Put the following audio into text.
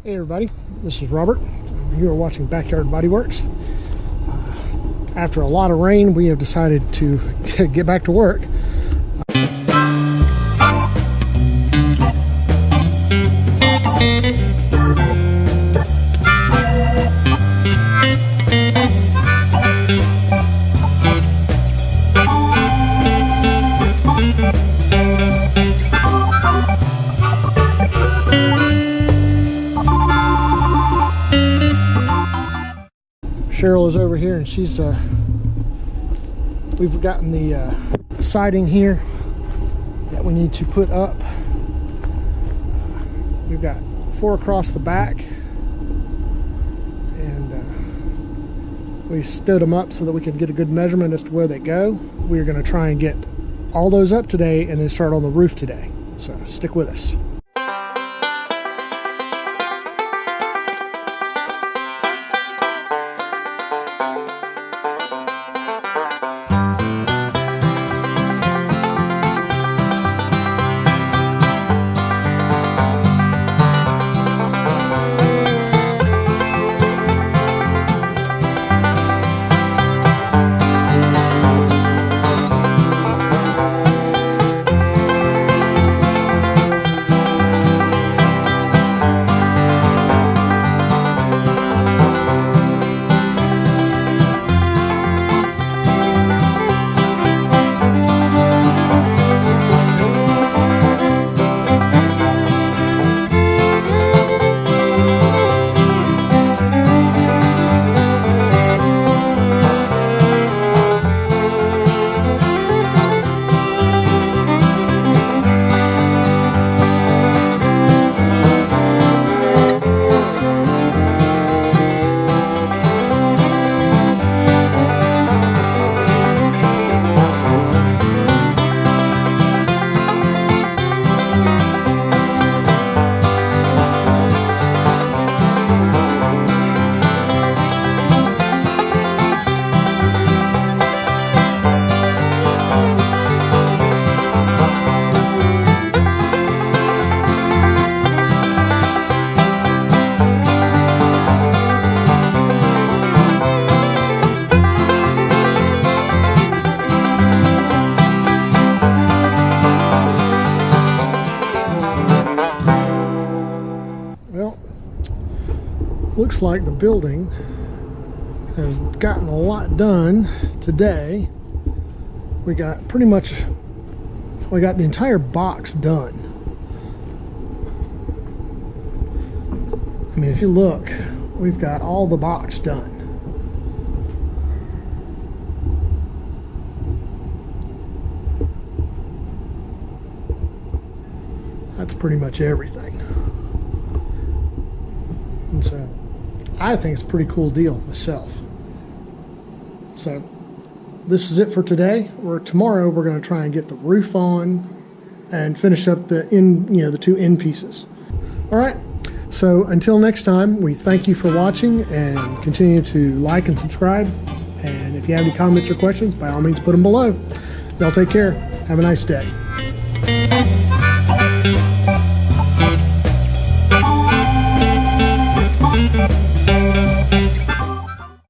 Hey everybody, this is Robert. You are watching Backyard Bodyworks. After a lot of rain, we have decided to get back to work. Cheryl is over here and she's we've gotten the siding here that we need to put up. We've got 4 across the back, and we stood them up so that we can get a good measurement as to where they go. We're going to try and get all those up today and then start on the roof today, so stick with us. Well, looks like the building has gotten a lot done today. We got the entire box done. I mean, if you look, we've got all the box done. That's pretty much everything. And so I think it's a pretty cool deal myself. So this is it for today. Tomorrow we're going to try and get the roof on and finish up the the 2 end pieces. All right. So until next time, we thank you for watching and continue to like and subscribe. And if you have any comments or questions, by all means put them below. Y'all take care. Have a nice day.